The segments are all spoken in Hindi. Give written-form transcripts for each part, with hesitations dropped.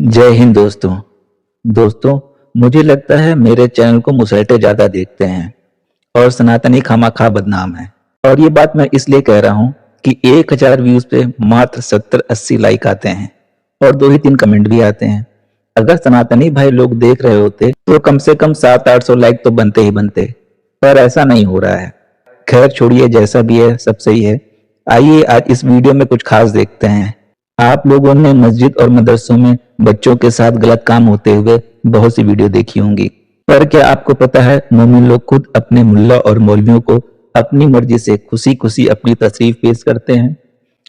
जय हिंद दोस्तों। दोस्तों, मुझे लगता है मेरे चैनल को मुसलटे ज्यादा देखते हैं और सनातनी खामाखा बदनाम है। और ये बात मैं इसलिए कह रहा हूँ कि 1000 व्यूज पे मात्र 70-80 लाइक आते हैं और 2 ही 3 कमेंट भी आते हैं। अगर सनातनी भाई लोग देख रहे होते तो कम से कम 700-800 लाइक तो बनते ही बनते, पर ऐसा नहीं हो रहा है। खैर छोड़िए, जैसा भी है सब सही है। आइए आज इस वीडियो में कुछ खास देखते हैं। आप लोगों ने मस्जिद और मदरसों में बच्चों के साथ गलत काम होते हुए बहुत सी वीडियो देखी होंगी, पर क्या आपको पता है मोमिन लोग खुद अपने मुल्ला और मौलवियों को अपनी मर्जी से खुशी खुशी अपनी तशरीफ पेश करते हैं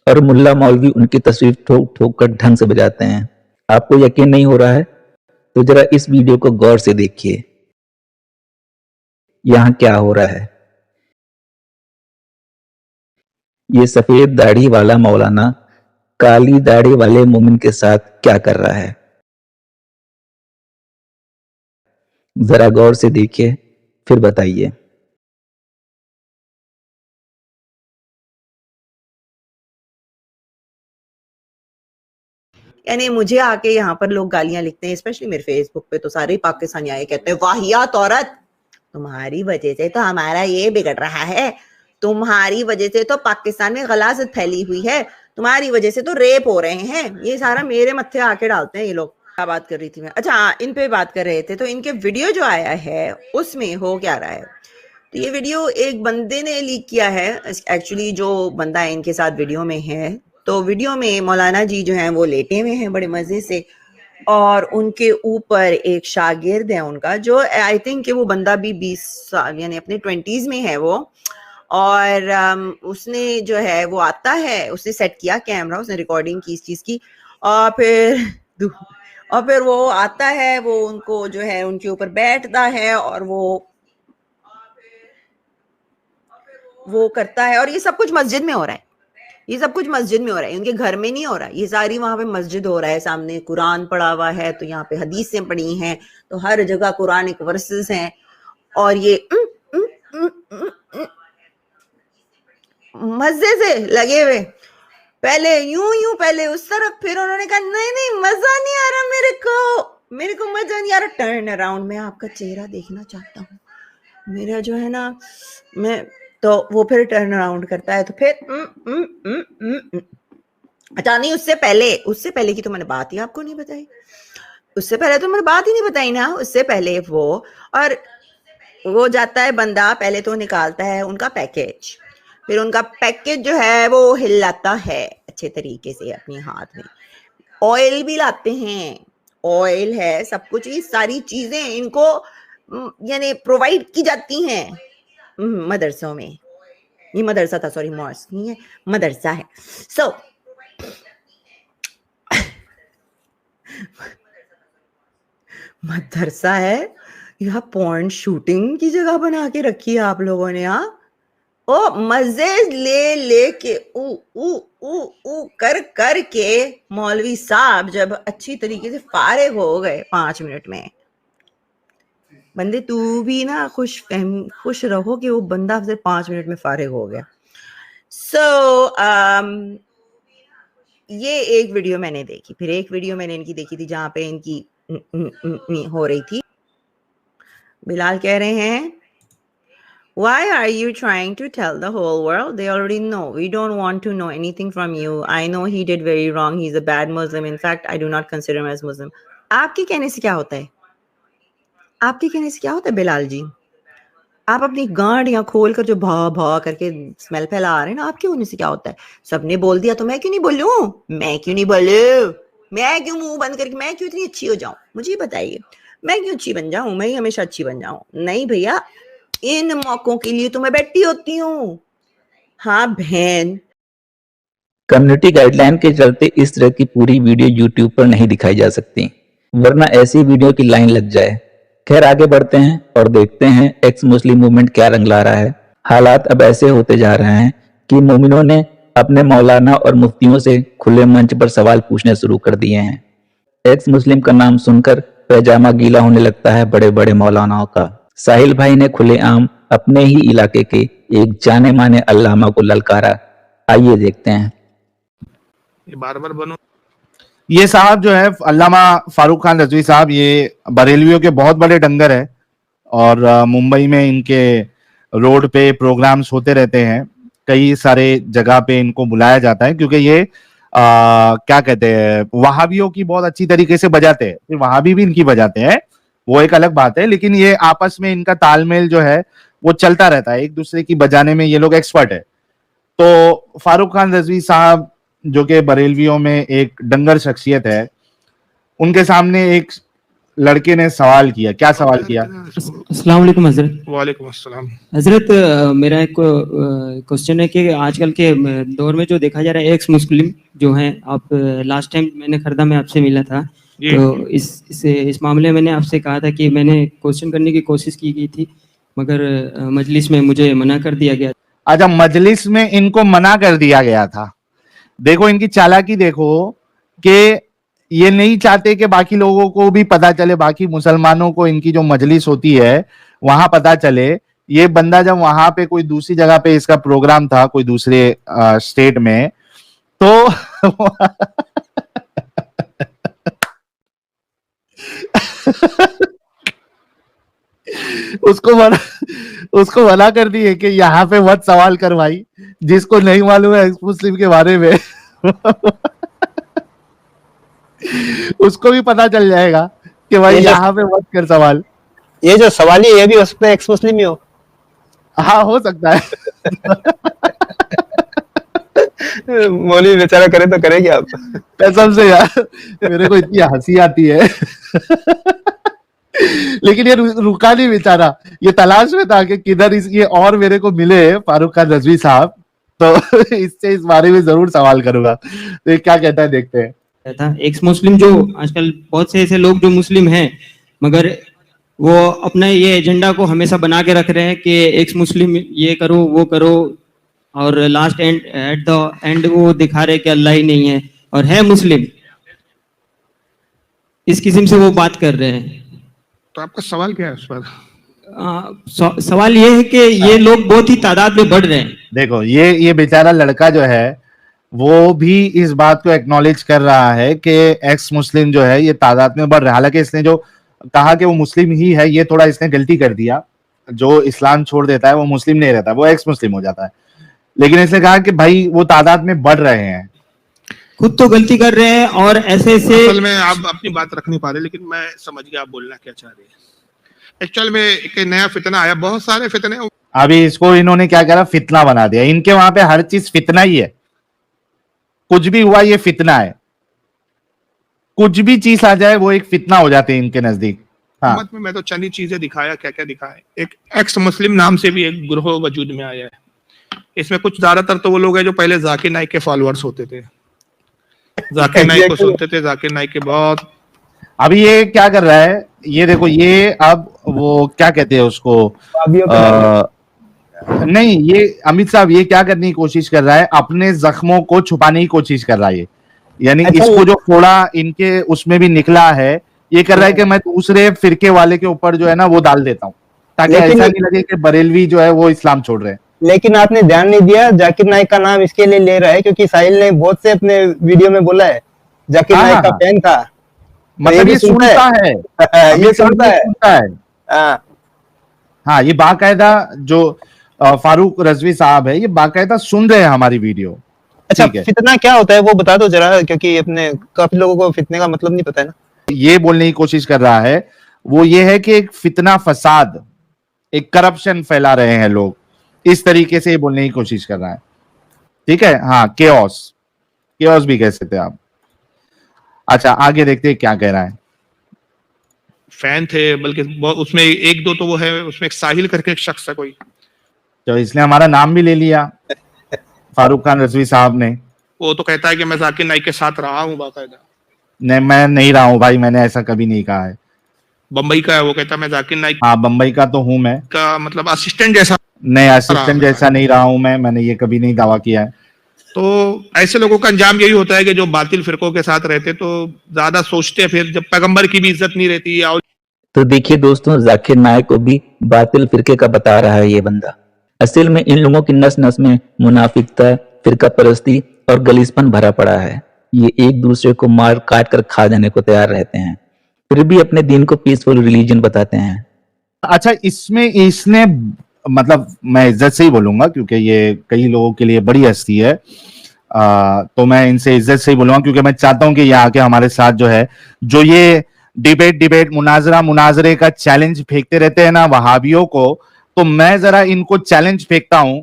और मुल्ला मौलवी उनकी तशरीफ ठोक ठोक कर ढंग से बजाते हैं। आपको यकीन नहीं हो रहा है तो जरा इस वीडियो को गौर से देखिए। यहाँ क्या हो रहा है। ये सफेद दाढ़ी वाला मौलाना काली दाढ़ी वाले मोमिन के साथ क्या कर रहा है, जरा गौर से देखिए, फिर बताइए। यानी मुझे आके यहाँ पर लोग गालियां लिखते हैं, स्पेशली मेरे फेसबुक पे तो सारे पाकिस्तानी आए कहते हैं वाहियात औरत, तुम्हारी वजह से तो हमारा ये बिगड़ रहा है, तुम्हारी वजह से तो पाकिस्तान में गलाजत फैली हुई है, तुम्हारी वजह से तो रेप हो रहे हैं। ये सारा मेरे मत्थे आके डालते हैं ये लोग। क्या बात कर रही थी मैं? अच्छा, इन पे बात कर रहे थे। तो इनके वीडियो जो आया है उसमें हो क्या रहा है, तो ये वीडियो एक बंदे ने लीक किया है। एक्चुअली जो बंदा इनके साथ वीडियो में है, तो वीडियो में मौलाना जी जो हैं वो लेटे हुए हैं बड़े मजे से, और उनके ऊपर एक शागिर्द है उनका, जो आई थिंक कि वो बंदा भी 20 साल यानी अपने 20s में है वो। और उसने जो है वो आता है, उसने सेट किया कैमरा, उसने रिकॉर्डिंग की इस चीज की, और फिर वो आता है, वो उनको जो है उनके ऊपर बैठता है और वो करता है। और ये सब कुछ मस्जिद में हो रहा है, ये सब कुछ मस्जिद में हो रहा है, उनके घर में नहीं हो रहा है। ये सारी वहां पे मस्जिद हो रहा है, सामने कुरान पढ़ा हुआ है, तो यहाँ पे हदीसें पढ़ी हैं, तो हर जगह कुरानिक वर्सेस हैं। और ये मजे से लगे हुए, पहले यूं पहले उस तरफ, फिर उन्होंने कहा नहीं मजा नहीं आ रहा, मेरे को मजा नहीं आ रहा, टर्न अराउंड, मैं आपका चेहरा देखना चाहता हूँ, मेरा जो है ना, मैं तो वो फिर टर्न अराउंड करता है, तो फिर अच्छा नहीं, उससे पहले की तो मैंने बात ही आपको नहीं बताई, उससे पहले तो मैंने बात ही नहीं बताई ना। उससे पहले वो जाता है बंदा, पहले तो निकालता है उनका पैकेज, फिर उनका पैकेज जो है वो हिलाता है अच्छे तरीके से अपने हाथ में, ऑयल भी लाते हैं, ऑयल है, सब कुछ, ये सारी चीजें इनको यानी प्रोवाइड की जाती हैं मदरसों में। ये मदरसा था, सॉरी मॉस्क नहीं है, मदरसा है। सो मदरसा है, यह पॉइंट शूटिंग की जगह बना के रखी है आप लोगों ने। यहाँ ओ मजे ले के ऊ कर के मौलवी साहब जब अच्छी तरीके से फारिग हो गए 5 मिनट में, बंदे तू भी ना खुश रहो कि वो बंदा सिर्फ 5 मिनट में फारिग हो गया। ये एक वीडियो मैंने देखी, फिर एक वीडियो मैंने इनकी देखी थी जहां पे इनकी हो रही थी। बिलाल कह रहे हैं why are you trying to tell the whole world? They already know. We don't want to know anything from you. I know he did very wrong. He's a bad Muslim. In fact, I do not consider him as Muslim. आपके कहने से क्या होता है? आपके कहने से क्या होता है बिलाल जी? आप अपनी गांड यहाँ खोल कर जो भा करके स्मेल फैला रहे हैं ना, आपके होने से क्या होता है? सबने बोल दिया तो मैं क्यों नहीं बोलूं? मैं क्यों मुंह बंद करके, मैं क्यों इतनी अच्छी हो जाऊं? मुझे बताइए, मैं क्यों अच्छी बन जाऊं? मैं हमेशा अच्छी बन जाऊं? नहीं भैया, इन मौकों के लिए तो मैं बैठी होती हूँ। हाँ बहन। कम्युनिटी गाइडलाइन के चलते इस तरह की पूरी वीडियो यूट्यूब पर नहीं दिखाई जा सकती, वरना ऐसी वीडियो की लाइन लग जाए। खैर आगे बढ़ते हैं और देखते हैं एक्स मुस्लिम मूवमेंट क्या रंग ला रहा है। हालात अब ऐसे होते जा रहे हैं कि मोमिनों ने अपने मौलाना और मुफ्तियों से खुले मंच पर सवाल पूछने शुरू कर दिए हैं। एक्स मुस्लिम का नाम सुनकर पैजामा गीला होने लगता है बड़े बड़े मौलानाओं का। साहिल भाई ने खुलेआम अपने ही इलाके के एक जाने माने अल्लामा को ललकारा। आइए देखते हैं। ये बार बार बनो ये साहब जो है अल्लामा फारूक खान रजवी साहब, ये बरेलवियों के बहुत बड़े डंगर है और मुंबई में इनके रोड पे प्रोग्राम्स होते रहते हैं। कई सारे जगह पे इनको बुलाया जाता है क्योंकि ये क्या कहते हैं, वहाबियों की बहुत अच्छी तरीके से बजाते हैं। फिर वहाबी भी इनकी बजाते हैं, वो एक अलग बात है, लेकिन ये आपस में इनका तालमेल जो है वो चलता रहता है, एक दूसरे की बजाने में ये लोग एक्सपर्ट है। तो फारूक खान रजवी साहब जो कि बरेलवियों में एक डंगर शख्सियत है, उनके सामने एक लड़के ने सवाल किया। क्या सवाल किया? अस्सलाम वालेकुम हजरत। वालेकुम अस्सलाम। हजरत मेरा एक क्वेश्चन है कि आजकल के दौर में जो देखा जा रहा है एक्स मुस्लिम जो हैं, आप लास्ट टाइम मैंने खरदा में आपसे मिला था, तो इस मामले में मैंने आपसे कहा था कि मैंने क्वेश्चन करने की कोशिश की गई थी, मगर मजलिस में मुझे मना कर दिया गया। अच्छा, मजलिस में इनको मना कर दिया गया था। देखो इनकी चालाकी देखो कि ये नहीं चाहते कि बाकी लोगों को भी पता चले, बाकी मुसलमानों को इनकी जो मजलिस होती है वहां पता चले। ये बंदा जब वहां पे कोई दूसरी जगह पे इसका प्रोग्राम था, कोई दूसरे स्टेट में, तो उसको मना कर दिए कि यहाँ पे मत सवाल कर भाई, जिसको नहीं मालूम है एक्स मुस्लिम के बारे में उसको भी पता चल जाएगा कि भाई यहाँ पे मत कर सवाल। ये जो सवाल है ये भी हो सकता है एक्स मुस्लिम ही हो। हाँ, हो सकता है। मौलवी बेचारा करे तो करे क्या? कसम से यार मेरे को इतनी हंसी आती है लेकिन ये रुका नहीं बेचारा, ये तलाश में था कि किधर ये और मेरे को मिले फारूक खान रजवी साहब, तो इससे इस बारे में जरूर सवाल करूंगा। तो ये क्या कहता है देखते हैं। था एक्स मुस्लिम जो आजकल बहुत से ऐसे लोग जो मुस्लिम हैं मगर वो अपना ये एजेंडा को हमेशा बना के रख रहे हैं कि एक्स मुस्लिम ये करो वो करो, और लास्ट एट द एंड वो दिखा रहे कि अल्लाह ही नहीं है और है मुस्लिम, इस किस्म से वो बात कर रहे हैं। तो आपका सवाल क्या है उस पर? सवाल ये है कि ये लोग बहुत ही तादाद में बढ़ रहे हैं। देखो ये बेचारा लड़का जो है वो भी इस बात को एक्नॉलेज कर रहा है कि एक्स मुस्लिम जो है ये तादाद में बढ़ रहा है। हालांकि इसने जो कहा कि वो मुस्लिम ही है, ये थोड़ा इसने गलती कर दिया। जो इस्लाम छोड़ देता है वो मुस्लिम नहीं रहता, वो एक्स मुस्लिम हो जाता है। लेकिन इसने कहा कि भाई वो तादाद में बढ़ रहे हैं, खुद तो गलती कर रहे हैं और ऐसे असल में आप अपनी बात रख नहीं पा रहे, लेकिन मैं समझ गया आप बोलना क्या चाह रहे हैं। एक्चुअल में एक नया फितना आया, बहुत सारे फितने। अभी इसको इन्होंने क्या करा, फितना बना दिया। इनके वहां पे हर चीज फितना ही है, कुछ भी हुआ ये फितना है, कुछ भी चीज आ जाए वो एक फितना हो जाती है इनके नजदीक। हाँ। में मैं तो चंद ही चीजें दिखाया, क्या क्या दिखाया। एक एक्स मुस्लिम नाम से भी एक ग्रोह वजूद में आया है। इसमें कुछ ज्यादातर तो वो लोग हैं जो पहले जाकिर नाइक के फॉलोअर्स होते थे, जाकिर नाइक को सुनते थे, जाकिर नाइक के बहुत। अभी ये क्या कर रहा है, ये देखो, ये अब वो क्या कहते हैं उसको, नहीं, ये अमित साहब ये क्या करने की कोशिश कर रहा है, अपने जख्मों को छुपाने की कोशिश कर रहा है। यानी अच्छा, इसको जो फोड़ा इनके उसमें भी निकला है, ये कर रहा है कि मैं दूसरे फिरके वाले के ऊपर जो है ना वो डाल देता हूँ, ताकि ऐसा नहीं लगे कि बरेलवी जो है वो इस्लाम छोड़ रहे हैं। लेकिन आपने ध्यान नहीं दिया, जाकिर नाइक का नाम इसके लिए ले रहा है क्योंकि साहिल ने बहुत से अपने वीडियो में बोला है जाकिर नाइक का फैन था। मतलब ये सुनता है, ये सुनता है। हाँ, ये बाकायदा जो फारूक रजवी साहब है, ये बाकायदा सुन रहे हैं हमारी वीडियो। अच्छा, फितना क्या होता है वो बता दो जरा, क्योंकि अपने काफी लोगों को फितने का मतलब नहीं पता है ना। ये बोलने की कोशिश कर रहा है वो ये है कि एक फितना, फसाद, एक करप्शन फैला रहे हैं लोग, इस तरीके से ये बोलने की कोशिश कर रहा है। ठीक है, हाँ, केओस भी कह सकते हैं आप। अच्छा, आगे देखते हैं क्या कह रहा है। फैन थे, बल्कि उसमें एक दो तो वो है, उसमें एक साहिल करके एक शख्स है कोई, तो इसने हमारा नाम भी ले लिया फारूक खान रजवी साहब ने। वो तो कहता है कि मैं जाकिर नाइक के साथ रहा हूँ बाकायदा। नहीं, मैं नहीं रहा हूँ भाई, मैंने ऐसा कभी नहीं कहा है। बम्बई का है, वो कहता है मैं जाकिर नाइक। हाँ, बम्बई का तो हूँ मैं, का मतलब असिस्टेंट जैसा। नहीं, असिस्टेंट जैसा नहीं रहा हूँ मैंने ये कभी नहीं दावा किया है। तो ऐसे लोगों का अंजाम यही होता है कि जो बातिल फिरकों के साथ रहते तो ज्यादा सोचते, फिर जब पैगंबर की भी इज्जत नहीं रहती। और तो देखिए दोस्तों, जाकिर नाइक को भी बातिल फिरके का बता रहा है ये बंदा। असल में इन लोगों की नस नस में मुनाफिकता, फिरका परस्ती और गलीसपन भरा पड़ा है। ये एक दूसरे को मार काट कर खा जाने को तैयार रहते हैं, फिर भी अपने दीन को पीसफुल रिलीजन बताते हैं। अच्छा, इसमें इसने मतलब मैं इज्जत से ही बोलूंगा क्योंकि ये कई लोगों के लिए बड़ी हस्ती है, तो मैं इनसे इज्जत से ही बोलूंगा क्योंकि मैं चाहता हूं कि यहाँ के हमारे साथ जो है, जो ये डिबेट मुनाजरे का चैलेंज फेंकते रहते हैं ना वहाबियों को, तो मैं जरा इनको चैलेंज फेंकता हूं,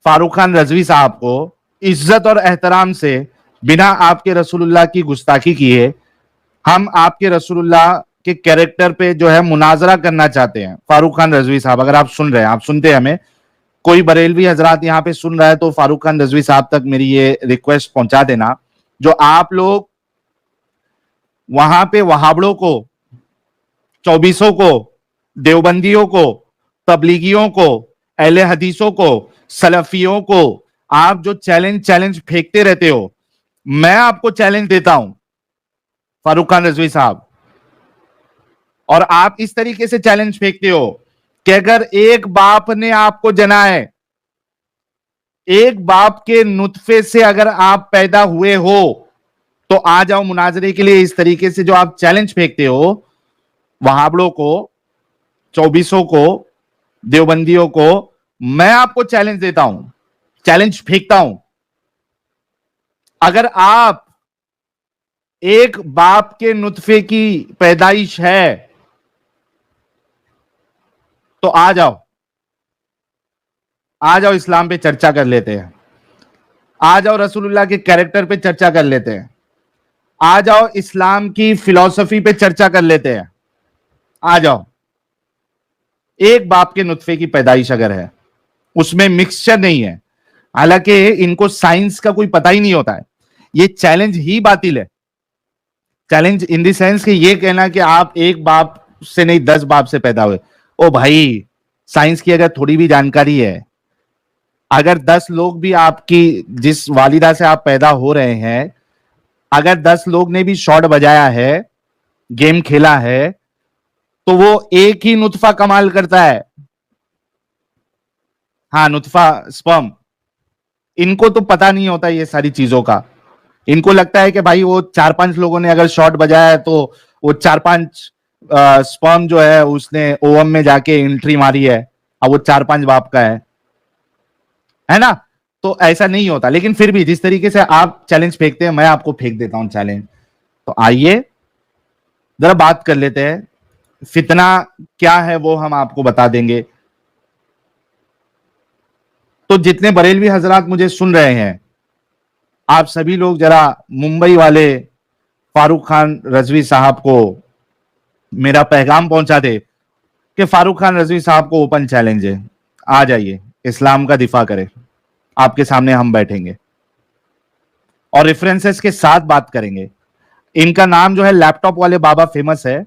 फारूक खान रजवी साहब को इज्जत और एहतराम से, बिना आपके रसूलुल्लाह की गुस्ताखी किए हम आपके रसूलुल्लाह के कैरेक्टर पे जो है मुनाजरा करना चाहते हैं। फारूक खान रजवी साहब, अगर आप सुन रहे हैं, आप सुनते हैं हमें, कोई बरेलवी हजरात यहाँ पे सुन रहा है तो फारूक खान रजवी साहब तक मेरी ये रिक्वेस्ट पहुंचा देना, जो आप लोग वहां पे वहाबड़ों को, चौबीसों को, देवबंदियों को, तबलीगियों को, अहले हदीसों को, सलफियों को आप जो चैलेंज फेंकते रहते हो, मैं आपको चैलेंज देता हूं फारूक खान रजवी साहब, और आप इस तरीके से चैलेंज फेंकते हो कि अगर एक बाप ने आपको जना है, एक बाप के नुतफे से अगर आप पैदा हुए हो तो आ जाओ मुनाजरे के लिए। इस तरीके से जो आप चैलेंज फेंकते हो वहाबड़ों को, चौबीसों को, देवबंदियों को, मैं आपको चैलेंज देता हूं, चैलेंज फेंकता हूं, अगर आप एक बाप के नुतफे की पैदाइश है तो आ जाओ इस्लाम पे चर्चा कर लेते हैं, आ जाओ रसूलुल्लाह के कैरेक्टर पे चर्चा कर लेते हैं, आ जाओ इस्लाम की फिलॉसफी पे चर्चा कर लेते हैं, आ जाओ। एक बाप के नुतफे की पैदाइश अगर है, उसमें मिक्सचर नहीं है, हालांकि इनको साइंस का कोई पता ही नहीं होता है, ये चैलेंज ही बातिल है। चैलेंज इन द सेंस कि ये कहना कि आप एक बाप से नहीं 10 बाप से पैदा हुए, ओ भाई, साइंस की अगर थोड़ी भी जानकारी है, अगर 10 लोग भी आपकी, जिस वालिदा से आप पैदा हो रहे हैं, अगर 10 लोग ने भी शॉट बजाया है, गेम खेला है, तो वो एक ही नुतफा कमाल करता है। हाँ, नुतफा, स्पर्म, इनको तो पता नहीं होता ये सारी चीजों का। इनको लगता है कि भाई वो 4-5 लोगों ने अगर शॉट बजाया है तो वो 4-5 स्पर्म जो है उसने ओवम में जाके एंट्री मारी है, अब वो 4-5 बाप का है ना। तो ऐसा नहीं होता, लेकिन फिर भी जिस तरीके से आप चैलेंज फेंकते हैं, मैं आपको फेंक देता हूं चैलेंज। तो आइए जरा बात कर लेते हैं, फितना क्या है वो हम आपको बता देंगे। तो जितने बरेलवी हजरात मुझे सुन रहे हैं, आप सभी लोग जरा मुंबई वाले फारूक खान रजवी साहब को मेरा पैगाम पहुंचा दे कि फारूक खान रजवी साहब को ओपन चैलेंज है, आ जाइए, इस्लाम का दिफा करें, आपके सामने हम बैठेंगे और रेफरेंसेस के साथ बात करेंगे। इनका नाम जो है लैपटॉप वाले बाबा फेमस है,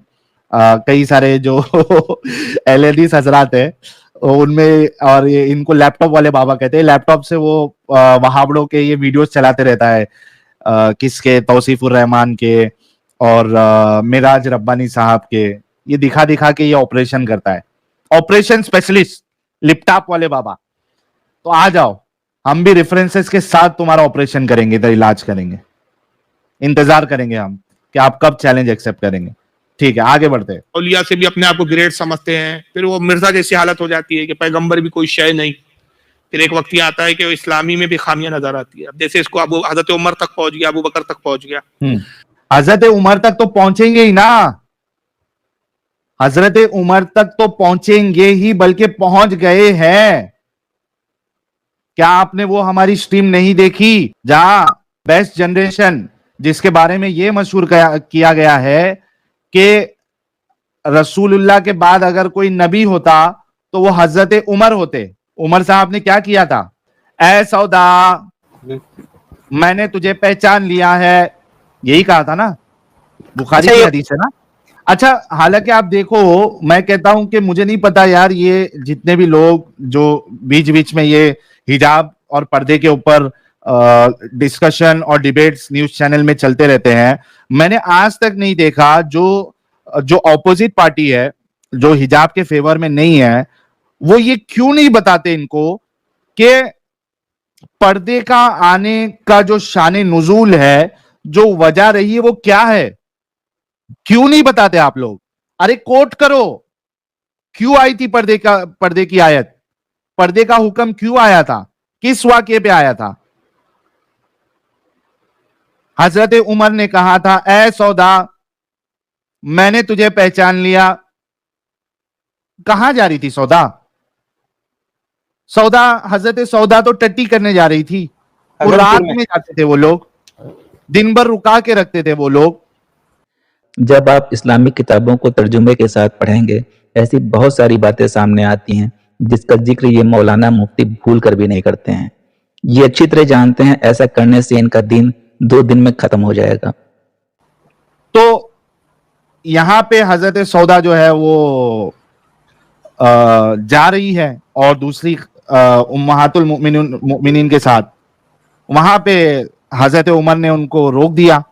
कई सारे जो एलईडीज हजरात है उनमें, और ये इनको लैपटॉप वाले बाबा कहते हैं। लैपटॉप से वो वहाबड़ों के ये वीडियोस चलाते रहता है, किसके, तौसीफुर रहमान के और मिराज रब्बानी साहब के, ये दिखा दिखा के ये ऑपरेशन करता है, ऑपरेशन स्पेशलिस्ट लैपटॉप वाले बाबा। तो आ जाओ, हम भी रेफरेंसेस के साथ तुम्हारा ऑपरेशन करेंगे, इधर इलाज करेंगे, इंतजार करेंगे हम कि आप कब चैलेंज एक्सेप्ट करेंगे। ठीक है, आगे बढ़ते हैं। औलिया से भी अपने आप को ग्रेट समझते हैं, फिर वो मिर्जा जैसी हालत हो जाती है कि पैगंबर भी कोई शय नहीं। फिर एक वक्त ये आता है कि इस्लामी में भी खामियां नजर आती है। अब जैसे इसको अबू हजरत उमर तक पहुंच गया, अबू बकर तक पहुंच गया। हजरत उमर तक तो पहुंचेंगे ही ना, हजरत उमर तक तो पहुंचेंगे ही, बल्कि पहुंच गए हैं। क्या आपने वो हमारी स्ट्रीम नहीं देखी जहां बेस्ट जनरेशन, जिसके बारे में ये मशहूर किया गया है कि रसूलुल्लाह के बाद अगर कोई नबी होता तो वो हजरत उमर होते। उमर साहब ने क्या किया था, ऐ सौदा मैंने तुझे पहचान लिया है, यही कहा था ना, बुखारी की हदीस है ना। अच्छा, हालांकि आप देखो, मैं कहता हूं कि मुझे नहीं पता यार, ये जितने भी लोग जो बीच बीच में ये हिजाब और पर्दे के ऊपर डिस्कशन और डिबेट्स न्यूज चैनल में चलते रहते हैं, मैंने आज तक नहीं देखा जो ऑपोजिट पार्टी है, जो हिजाब के फेवर में नहीं है, वो ये क्यों नहीं बताते इनको कि पर्दे का आने का जो शान नुजूल है जो वजह रही है वो क्या है, क्यों नहीं बताते आप लोग? अरे कोट करो, क्यों आई थी पर्दे की आयत, पर्दे का हुक्म क्यों आया था, किस वाक्य पे आया था? हजरत उमर ने कहा था, ए सौदा मैंने तुझे पहचान लिया। कहां जा रही थी सौदा? सौदा, हजरत सौदा तो टट्टी करने जा रही थी। वो अगलपुर रात में। में जाते थे वो लोग, दिन भर रुका के रखते थे वो लोग। जब आप इस्लामिक किताबों को तर्जुमे के साथ पढ़ेंगे, ऐसी बहुत सारी बातें सामने आती हैं जिसका जिक्र ये मौलाना मुफ्ती भूल कर भी नहीं करते हैं। ये अच्छी तरह जानते हैं ऐसा करने से इनका दिन 2 दिन में खत्म हो जाएगा। तो यहां पे हजरत सौदा जो है वो जा रही है और दूसरी उम्महातुल मुमिनीन के साथ। वहां पे हजरत उमर ने उनको रोक दिया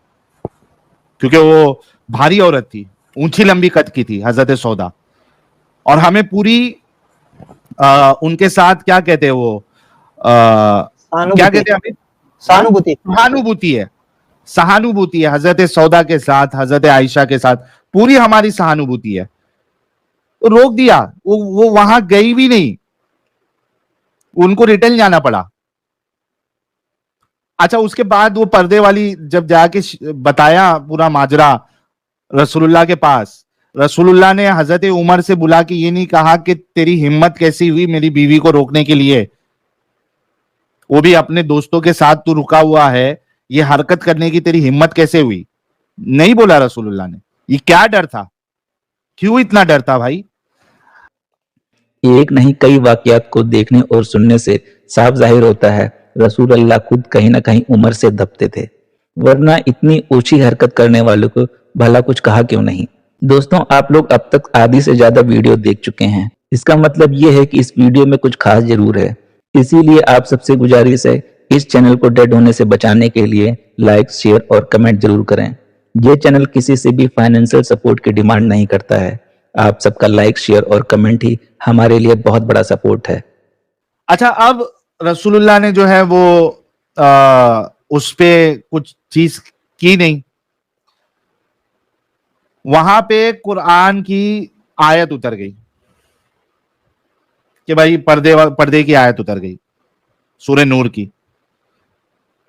क्योंकि वो भारी औरत थी, ऊंची लंबी कद की थी हजरत सौदा। और हमें पूरी उनके साथ क्या कहते हैं वो क्या कहते हैं हमें, सहानुभूति। सहानुभूति है, सहानुभूति है हजरत सौदा के साथ, हजरत आयशा के साथ पूरी हमारी सहानुभूति है। तो रोक दिया, वो वहां गई भी नहीं, उनको रिटर्न जाना पड़ा। अच्छा, उसके बाद वो पर्दे वाली जब जाके बताया पूरा माजरा रसूलुल्लाह के पास, रसूलुल्लाह ने हजरत उमर से बुला के ये नहीं कहा कि तेरी हिम्मत कैसी हुई मेरी बीवी को रोकने के लिए, वो भी अपने दोस्तों के साथ तू रुका हुआ है, ये हरकत करने की तेरी हिम्मत कैसे हुई? नहीं बोला रसूलुल्लाह ने। ये क्या डर था, क्यों इतना डर था भाई? एक नहीं कई वाकयात को देखने और सुनने से साफ जाहिर होता है रसूल अल्लाह खुद कहीं ना कहीं उमर से दबते थे, वरना इतनी ऊंची हरकत करने वालों को भला कुछ कहा क्यों नहीं। दोस्तों, आप लोग अब तक आधी से ज्यादा वीडियो देख चुके हैं, इसका मतलब ये है कि इस वीडियो में कुछ खास जरूर है। इसीलिए आप सबसे गुजारिश है, इस चैनल को डेड होने से बचाने के लिए लाइक, शेयर और कमेंट जरूर करें। यह चैनल किसी से भी फाइनेंशियल सपोर्ट की डिमांड नहीं करता है। आप सबका लाइक, शेयर और कमेंट ही हमारे लिए बहुत बड़ा सपोर्ट है। अच्छा, अब रसूलुल्लाह ने जो है वो उस पे कुछ चीज की नहीं, वहां पे कुरान की आयत उतर गई कि भाई पर्दे की आयत उतर गई, सूरह नूर की।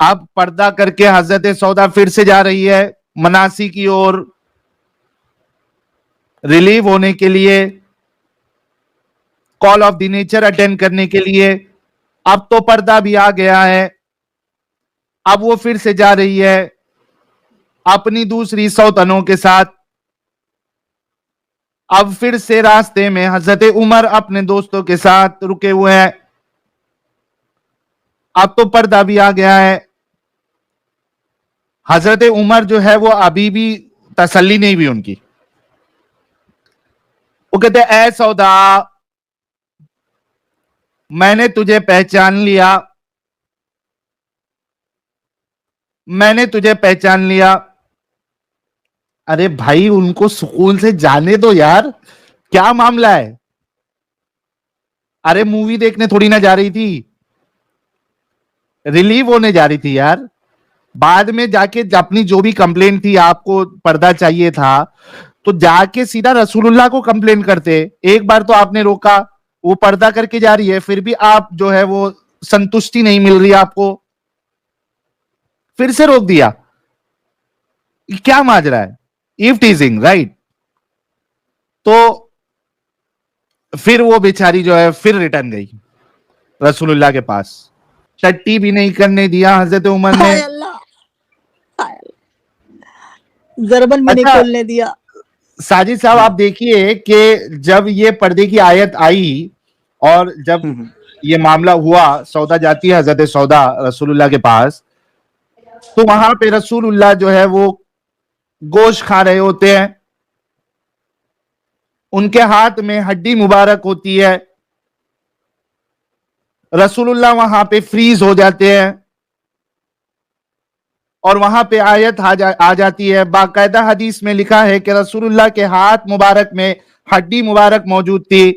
अब पर्दा करके हजरत सौदा फिर से जा रही है मनासी की ओर, रिलीव होने के लिए, call of the nature attend करने के लिए। अब तो पर्दा भी आ गया है, अब वो फिर से जा रही है अपनी दूसरी सौतनों के साथ। अब फिर से रास्ते में हजरत उमर अपने दोस्तों के साथ रुके हुए हैं, अब तो पर्दा भी आ गया है। हजरत उमर जो है वो अभी भी तसल्ली नहीं हुई उनकी। वो कहते हैं, ए सौदा मैंने तुझे पहचान लिया, मैंने तुझे पहचान लिया। अरे भाई, उनको सुकून से जाने दो यार, क्या मामला है? अरे मूवी देखने थोड़ी ना जा रही थी, रिलीव होने जा रही थी यार। बाद में जाके अपनी जो भी कंप्लेंट थी, आपको पर्दा चाहिए था तो जाके सीधा रसूलुल्लाह को कंप्लेंट करते। एक बार तो आपने रोका, वो पर्दा करके जा रही है, फिर भी आप जो है वो संतुष्टि नहीं मिल रही आपको, फिर से रोक दिया। क्या माजरा है? If टीजिंग, right? तो फिर वो बेचारी जो है फिर रिटर्न गई रसूलुल्लाह के पास, टट्टी भी नहीं करने दिया हजरत उमर ने। हाय अल्लाह, हाय अल्लाह, जरबन भी नहीं अच्छा, खोलने दिया। साजिद साहब आप देखिए कि जब ये पर्दे की आयत आई और जब ये मामला हुआ, सौदा जाती है हजरत सौदा रसूलुल्लाह के पास, तो वहां पे रसूलुल्लाह जो है वो गोश्त खा रहे होते हैं, उनके हाथ में हड्डी मुबारक होती है। रसूलुल्लाह वहां पे फ्रीज हो जाते हैं और वहां पे आयत आ जाती है। बाकायदा हदीस में लिखा है कि रसूलुल्लाह के हाथ मुबारक में हड्डी मुबारक मौजूद थी,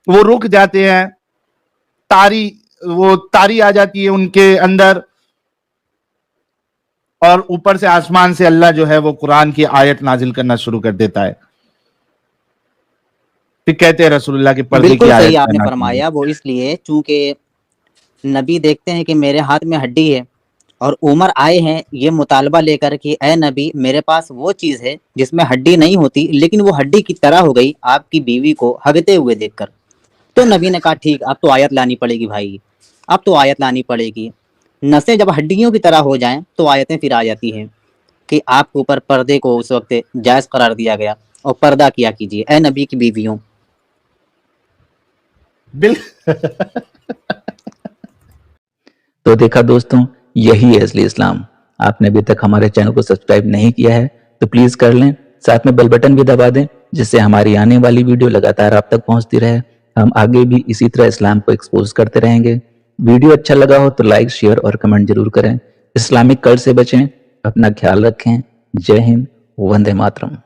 वो रुक जाते हैं, तारी आ जाती है उनके अंदर और ऊपर से आसमान से अल्लाह जो है वो कुरान की आयत नाजिल करना शुरू कर देता है। फिर कहते हैं रसूलुल्लाह के पर्दे बिल्कुल की आयत सही आपने करना फरमाया। वो इसलिए चूंकि नबी देखते हैं कि मेरे हाथ में हड्डी है और उमर आए हैं ये मुतालबा लेकर कि ए नबी मेरे पास वो चीज़ है जिसमें हड्डी नहीं होती लेकिन वो हड्डी की तरह हो गई आपकी बीवी को हगते हुए देखकर। तो नबी ने कहा ठीक अब तो आयत लानी पड़ेगी भाई, अब तो आयत लानी पड़ेगी। नसें जब हड्डियों की तरह हो जाएं तो आयतें फिर आ जाती हैं कि आपके ऊपर पर्दे को उस वक्त जायज़ करार दिया गया और पर्दा किया कीजिए ए नबी की बीवियों। तो देखा दोस्तों, यही है असली इस्लाम। आपने अभी तक हमारे चैनल को सब्सक्राइब नहीं किया है तो प्लीज कर लें, साथ में बेल बटन भी दबा दें जिससे हमारी आने वाली वीडियो लगातार आप तक पहुंचती रहे। हम आगे भी इसी तरह इस्लाम को एक्सपोज करते रहेंगे। वीडियो अच्छा लगा हो तो लाइक, शेयर और कमेंट जरूर करें। इस्लामिक कल्ट से बचें, अपना ख्याल रखें। जय हिंद, वंदे मातरम।